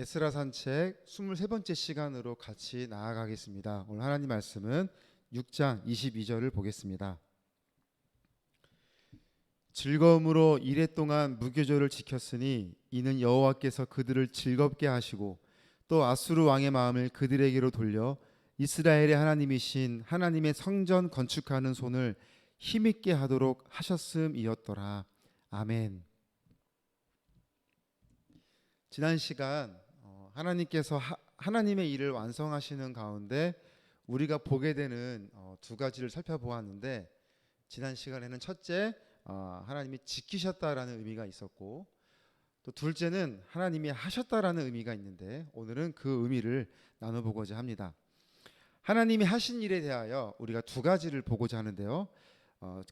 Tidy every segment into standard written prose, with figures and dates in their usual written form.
에스라 산책 23번째 시간으로 같이 나아가겠습니다. 오늘 하나님 말씀은 6장 22절을 보겠습니다. 즐거움으로 이레 동안 무교절을 지켰으니 이는 여호와께서 그들을 즐겁게 하시고 또 아수르 왕의 마음을 그들에게로 돌려 이스라엘의 하나님이신 하나님의 성전 건축하는 손을 힘있게 하도록 하셨음이었더라. 아멘. 지난 시간 하나님께서 하나님의 일을 완성하시는 가운데 우리가 보게 되는 두 가지를 살펴보았는데, 지난 시간에는 첫째, 하나님이 지키셨다라는 의미가 있었고, 또 둘째는 하나님이 하셨다라는 의미가 있는데, 오늘은 그 의미를 나눠보고자 합니다. 하나님이 하신 일에 대하여 우리가 두 가지를 보고자 하는데요.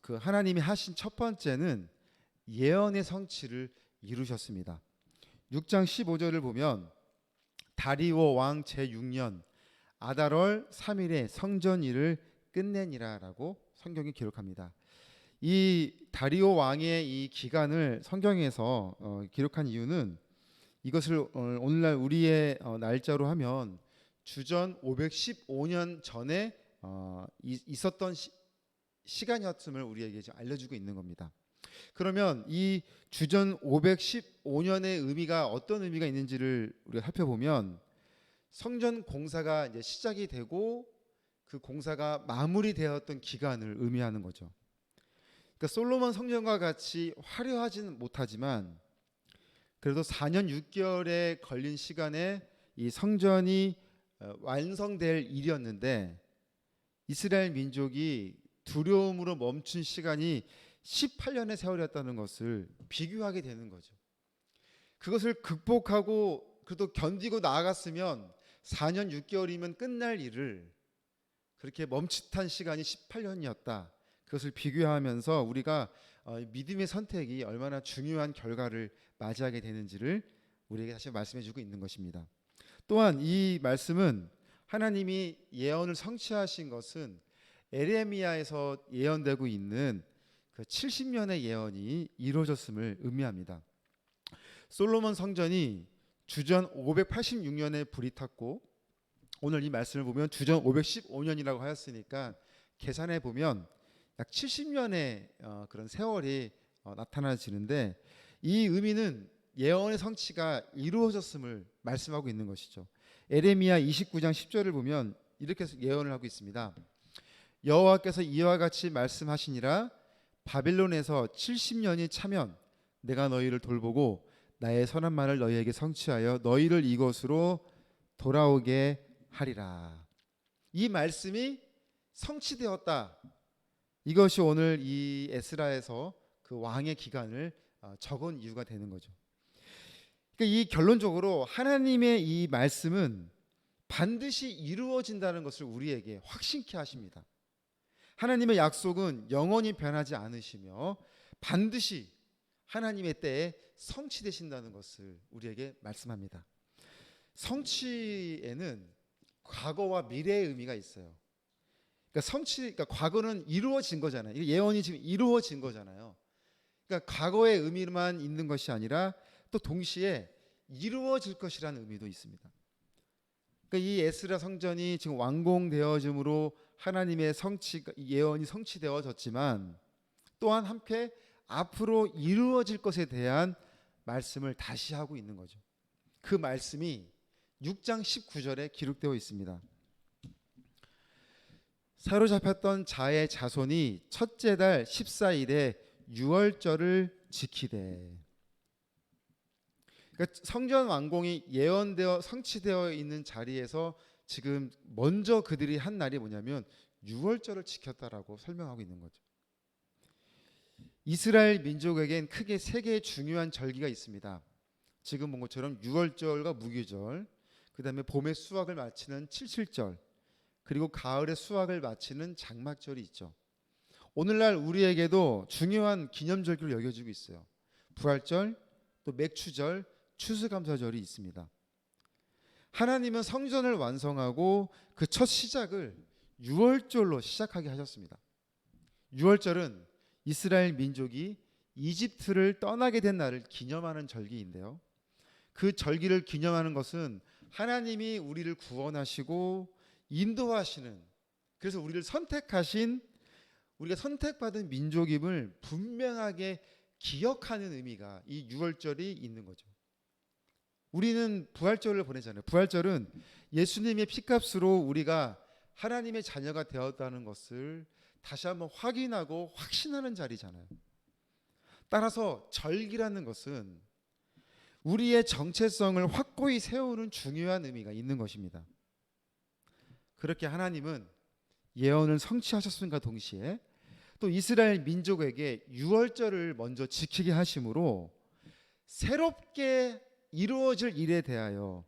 그 하나님이 하신 첫 번째는 예언의 성취를 이루셨습니다. 6장 15절을 보면 다리오 왕 제6년 아달월 3일에 성전 일을 끝내니라 라고 성경이 기록합니다. 이 다리오 왕의 이 기간을 성경에서 기록한 이유는, 이것을 오늘날 우리의 날짜로 하면 주전 515년 전에 있었던 시간이었음을 우리에게 알려주고 있는 겁니다. 그러면 이 주전 515년의 의미가 어떤 의미가 있는지를 우리가 살펴보면, 성전 공사가 이제 시작이 되고 그 공사가 마무리되었던 기간을 의미하는 거죠. 그러니까 솔로몬 성전과 같이 화려하지는 못하지만 그래도 4년 6개월에 걸린 시간에 이 성전이 완성될 일이었는데, 이스라엘 민족이 두려움으로 멈춘 시간이 18년의 세월이었다는 것을 비교하게 되는 거죠. 그것을 극복하고 그래도 견디고 나아갔으면 4년 6개월이면 끝날 일을 그렇게 멈칫한 시간이 18년이었다. 그것을 비교하면서 우리가 믿음의 선택이 얼마나 중요한 결과를 맞이하게 되는지를 우리에게 다시 말씀해주고 있는 것입니다. 또한 이 말씀은 하나님이 예언을 성취하신 것은 에레미야에서 예언되고 있는 그 70년의 예언이 이루어졌음을 의미합니다. 솔로몬 성전이 주전 586년에 불이 탔고, 오늘 이 말씀을 보면 주전 515년이라고 하였으니까 계산해 보면 약 70년의 그런 세월이 나타나지는데, 이 의미는 예언의 성취가 이루어졌음을 말씀하고 있는 것이죠. 에레미야 29장 10절을 보면 이렇게 예언을 하고 있습니다. 여호와께서 이와 같이 말씀하시니라. 바벨론에서 70년이 차면 내가 너희를 돌보고 나의 선한 말을 너희에게 성취하여 너희를 이곳으로 돌아오게 하리라. 이 말씀이 성취되었다. 이것이 오늘 이 에스라에서 그 왕의 기간을 적은 이유가 되는 거죠. 그러니까 이 결론적으로 하나님의 이 말씀은 반드시 이루어진다는 것을 우리에게 확신케 하십니다. 하나님의 약속은 영원히 변하지 않으시며 반드시 하나님의 때에 성취되신다는 것을 우리에게 말씀합니다. 성취에는 과거와 미래의 의미가 있어요. 그러니까 과거는 이루어진 거잖아요. 예언이 지금 이루어진 거잖아요. 그러니까 과거의 의미만 있는 것이 아니라 또 동시에 이루어질 것이라는 의미도 있습니다. 그러니까 이 에스라 성전이 지금 완공되어짐으로 하나님의 예언이 성취되어졌지만, 또한 한편 앞으로 이루어질 것에 대한 말씀을 다시 하고 있는 거죠. 그 말씀이 6장 19절에 기록되어 있습니다. 사로잡혔던 자의 자손이 첫째 달 14일에 유월절을 지키되. 그러니까 성전 완공이 예언되어 성취되어 있는 자리에서 지금 먼저 그들이 한 날이 뭐냐면 유월절을 지켰다라고 설명하고 있는 거죠. 이스라엘 민족에겐 크게 세 개의 중요한 절기가 있습니다. 지금 본 것처럼 유월절과 무교절, 그 다음에 봄의 수확을 마치는 칠칠절, 그리고 가을의 수확을 마치는 장막절이 있죠. 오늘날 우리에게도 중요한 기념절기로 여겨지고 있어요. 부활절, 또 맥추절, 추수감사절이 있습니다. 하나님은 성전을 완성하고 그 첫 시작을 유월절로 시작하게 하셨습니다. 유월절은 이스라엘 민족이 이집트를 떠나게 된 날을 기념하는 절기인데요. 그 절기를 기념하는 것은 하나님이 우리를 구원하시고 인도하시는, 그래서 우리를 선택하신, 우리가 선택받은 민족임을 분명하게 기억하는 의미가 이 유월절이 있는 거죠. 우리는 부활절을 보내잖아요. 부활절은 예수님의 피값으로 우리가 하나님의 자녀가 되었다는 것을 다시 한번 확인하고 확신하는 자리잖아요. 따라서 절기라는 것은 우리의 정체성을 확고히 세우는 중요한 의미가 있는 것입니다. 그렇게 하나님은 예언을 성취하셨음과 동시에 또 이스라엘 민족에게 유월절을 먼저 지키게 하심으로 새롭게 이루어질 일에 대하여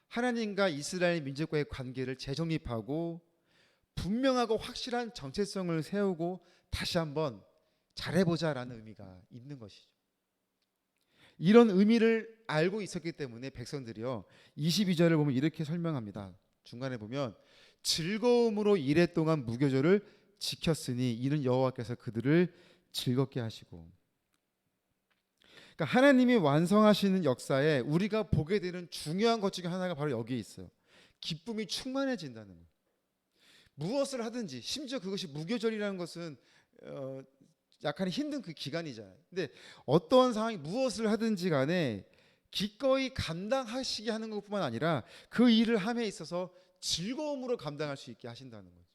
하나님과 이스라엘 민족과의 관계를 재정립하고 분명하고 확실한 정체성을 세우고 다시 한번 잘해보자라는 의미가 있는 것이죠. 이런 의미를 알고 있었기 때문에 백성들이요 22절을 보면 이렇게 설명합니다. 중간에 보면 즐거움으로 이래 동안 무교절을 지켰으니 이는 여호와께서 그들을 즐겁게 하시고, 그러니까 하나님이 완성하시는 역사에 우리가 보게 되는 중요한 것 중에 하나가 바로 여기에 있어요. 기쁨이 충만해진다는 것. 무엇을 하든지, 심지어 그것이 무교절이라는 것은 약간 힘든 그 기간이잖아요. 근데 어떠한 상황이 무엇을 하든지 간에 기꺼이 감당하시게 하는 것뿐만 아니라 그 일을 함에 있어서 즐거움으로 감당할 수 있게 하신다는 거죠.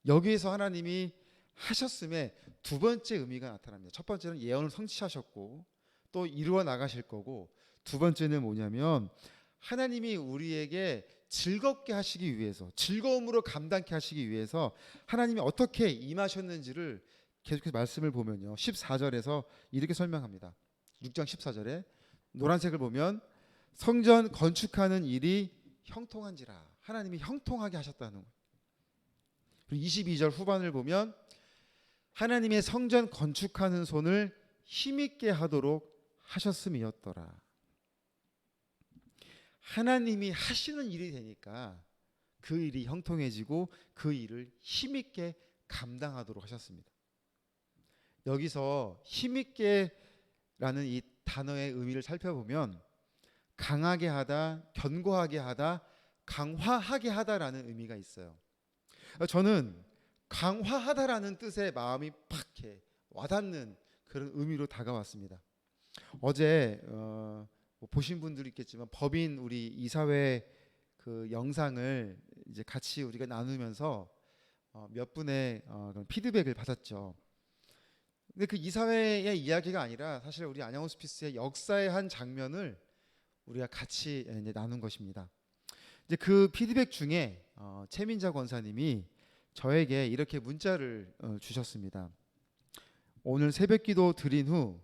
여기에서 하나님이 하셨음에 두 번째 의미가 나타납니다. 첫 번째는 예언을 성취하셨고 또 이루어 나가실 거고, 두 번째는 뭐냐면 하나님이 우리에게 즐겁게 하시기 위해서, 즐거움으로 감당케 하시기 위해서 하나님이 어떻게 임하셨는지를 계속해서 말씀을 보면요 14절에서 이렇게 설명합니다. 6장 14절에 노란색을 보면 성전 건축하는 일이 형통한지라, 하나님이 형통하게 하셨다는 거예요. 그리고 22절 후반을 보면 하나님의 성전 건축하는 손을 힘있게 하도록 하셨음이었더라. 하나님이 하시는 일이 되니까 그 일이 형통해지고 그 일을 힘있게 감당하도록 하셨습니다. 여기서 힘있게라는 이 단어의 의미를 살펴보면 강하게 하다, 견고하게 하다, 강화하게 하다라는 의미가 있어요. 저는 강화하다라는 뜻의 마음이 팍 와닿는 그런 의미로 다가왔습니다. 어제 보신 분들이 있겠지만 법인 우리 이사회 그 영상을 이제 같이 우리가 나누면서 몇 분의 피드백을 받았죠. 근데 그 이사회의 이야기가 아니라 사실 우리 안양호스피스의 역사의 한 장면을 우리가 같이 이제 나눈 것입니다. 이제 그 피드백 중에 최민자 권사님이 저에게 이렇게 문자를 주셨습니다. 오늘 새벽기도 드린 후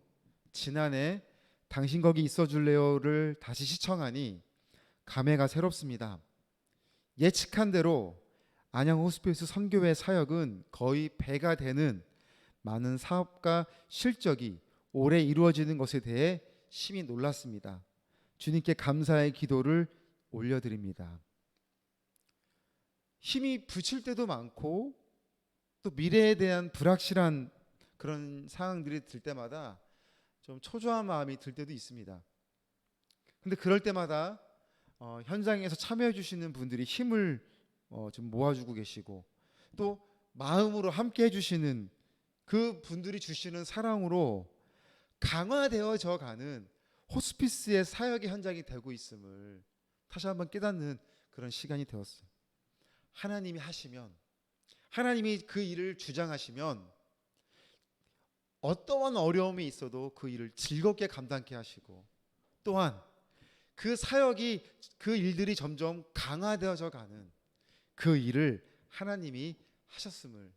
지난해 당신 거기 있어줄래요를 다시 시청하니 감회가 새롭습니다. 예측한 대로 안양호스피스 선교회 사역은 거의 배가 되는 많은 사업과 실적이 올해 이루어지는 것에 대해 심히 놀랐습니다. 주님께 감사의 기도를 올려드립니다. 힘이 부칠 때도 많고 또 미래에 대한 불확실한 그런 상황들이 들 때마다 좀 초조한 마음이 들 때도 있습니다. 근데 그럴 때마다 현장에서 참여해 주시는 분들이 힘을 좀 모아주고 계시고 또 마음으로 함께 해주시는 그 분들이 주시는 사랑으로 강화되어져 가는 호스피스의 사역의 현장이 되고 있음을 다시 한번 깨닫는 그런 시간이 되었어요. 하나님이 하시면, 하나님이 그 일을 주장하시면 어떠한 어려움이 있어도 그 일을 즐겁게 감당케 하시고 또한 그 사역이, 그 일들이 점점 강화되어져 가는 그 일을 하나님이 하셨음을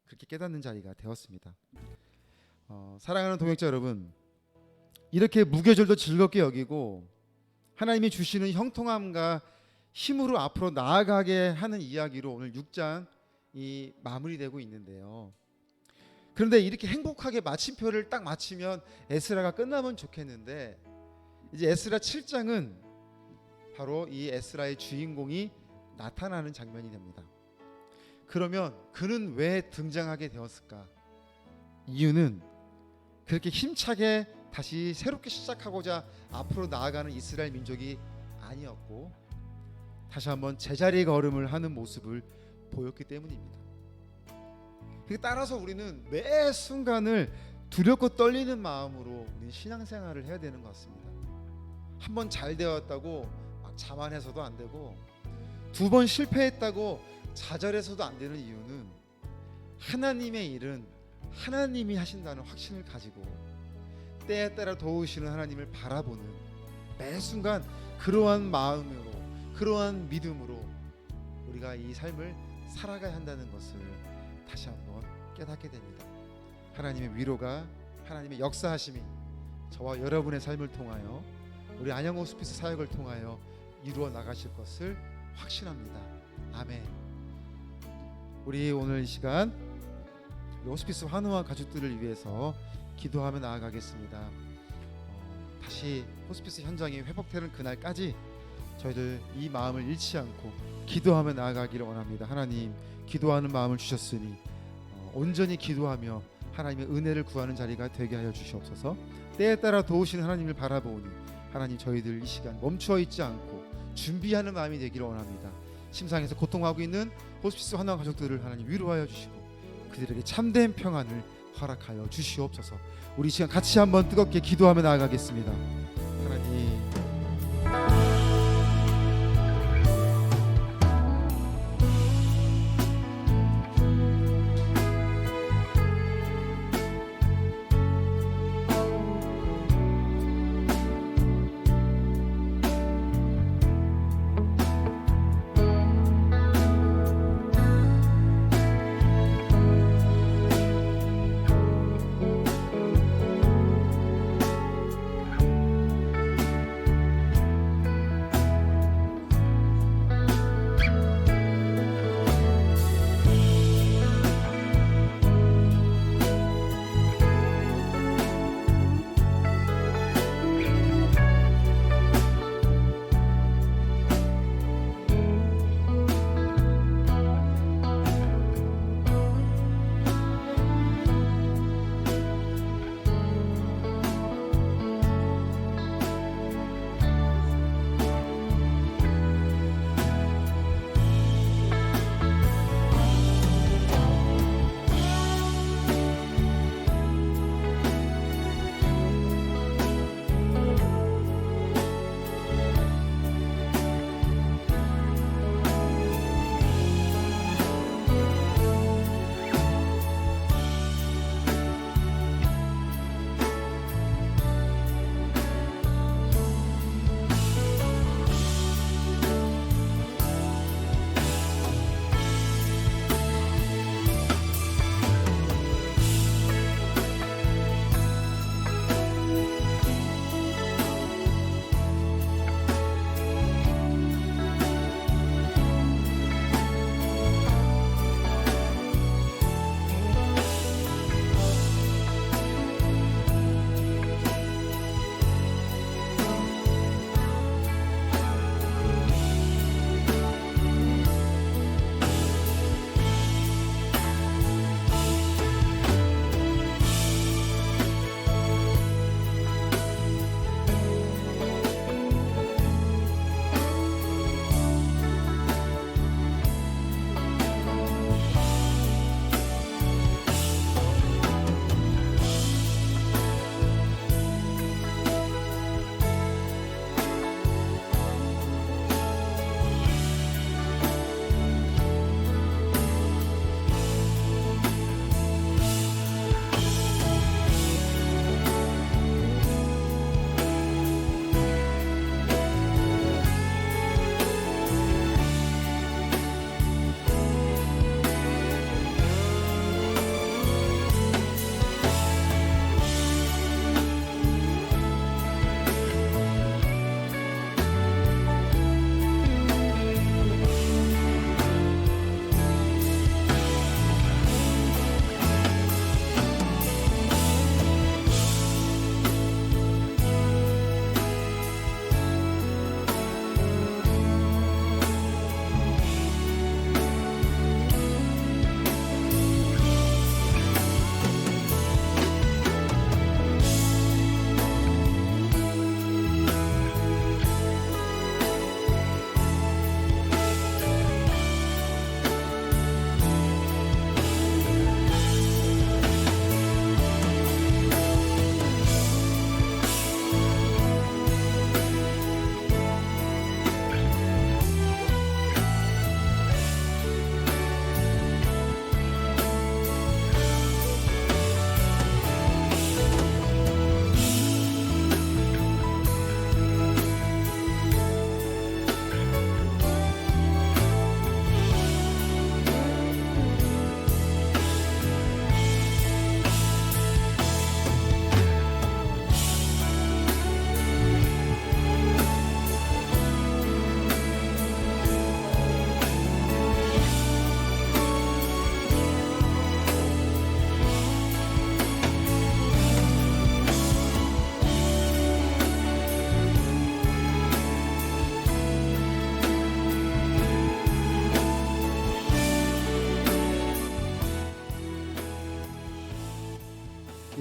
그렇게 깨닫는 자리가 되었습니다. 사랑하는 동역자 여러분, 이렇게 무교절도 즐겁게 여기고 하나님이 주시는 형통함과 힘으로 앞으로 나아가게 하는 이야기로 오늘 6장이 마무리되고 있는데요. 그런데 이렇게 행복하게 마침표를 딱 맞추면 에스라가 끝나면 좋겠는데 이제 에스라 7장은 바로 이 에스라의 주인공이 나타나는 장면이 됩니다. 그러면 그는 왜 등장하게 되었을까? 이유는 그렇게 힘차게 다시 새롭게 시작하고자 앞으로 나아가는 이스라엘 민족이 아니었고 다시 한번 제자리 걸음을 하는 모습을 보였기 때문입니다. 따라서 우리는 매 순간을 두렵고 떨리는 마음으로 우리는 신앙생활을 해야 되는 것 같습니다. 한 번 잘 되었다고 막 자만해서도 안 되고, 두 번 실패했다고 좌절해서도 안 되는 이유는 하나님의 일은 하나님이 하신다는 확신을 가지고 때에 따라 도우시는 하나님을 바라보는 매 순간 그러한 마음으로, 그러한 믿음으로 우리가 이 삶을 살아가야 한다는 것을 다시 한번 깨닫게 됩니다. 하나님의 위로가, 하나님의 역사하심이 저와 여러분의 삶을 통하여, 우리 안양 호스피스 사역을 통하여 이루어 나가실 것을 확신합니다. 아멘. 우리 오늘 이 시간 호스피스 환우와 가족들을 위해서 기도하며 나아가겠습니다. 다시 호스피스 현장이 회복되는 그날까지 저희들 이 마음을 잃지 않고 기도하며 나아가기를 원합니다. 하나님, 기도하는 마음을 주셨으니 온전히 기도하며 하나님의 은혜를 구하는 자리가 되게 하여 주시옵소서. 때에 따라 도우시는 하나님을 바라보니 하나님, 저희들 이 시간 멈추어 있지 않고 준비하는 마음이 되기를 원합니다. 심상에서 고통하고 있는 호스피스 환우 가족들을 하나님 위로하여 주시고 그들에게 참된 평안을 허락하여 주시옵소서. 우리 이 시간 같이 한번 뜨겁게 기도하며 나아가겠습니다. 하나님,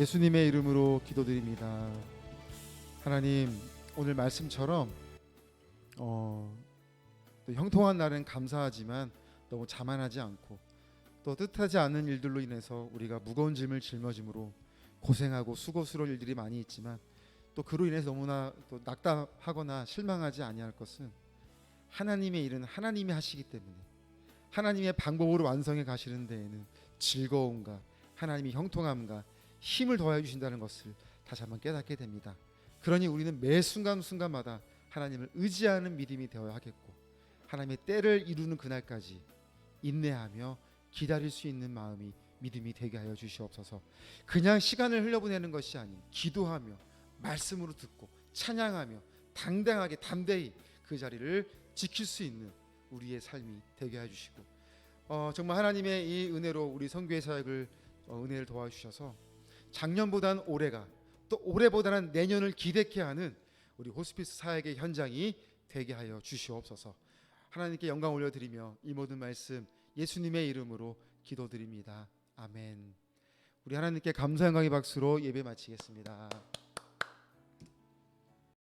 예수님의 이름으로 기도드립니다. 하나님, 오늘 말씀처럼 또 형통한 날은 감사하지만 너무 자만하지 않고 또 뜻하지 않은 일들로 인해서 우리가 무거운 짐을 짊어짐으로 고생하고 수고스러울 일들이 많이 있지만 또 그로 인해서 너무나 또 낙담하거나 실망하지 아니할 것은 하나님의 일은 하나님이 하시기 때문에 하나님의 방법으로 완성해 가시는 데에는 즐거움과 하나님의 형통함과 힘을 더해 주신다는 것을 다시 한번 깨닫게 됩니다. 그러니 우리는 매 순간순간마다 하나님을 의지하는 믿음이 되어야 하겠고 하나님의 때를 이루는 그날까지 인내하며 기다릴 수 있는 마음이 믿음이 되게 하여 주시옵소서. 그냥 시간을 흘려보내는 것이 아닌 기도하며 말씀으로 듣고 찬양하며 당당하게 담대히 그 자리를 지킬 수 있는 우리의 삶이 되게 해주시고 정말 하나님의 이 은혜로 우리 선교회 사역을 은혜를 도와주셔서 작년보다는 올해가 또 올해보다는 내년을 기대케 하는 우리 호스피스 사역의 현장이 되게 하여 주시옵소서. 하나님께 영광 올려드리며 이 모든 말씀 예수님의 이름으로 기도드립니다. 아멘. 우리 하나님께 감사 영광의 박수로 예배 마치겠습니다.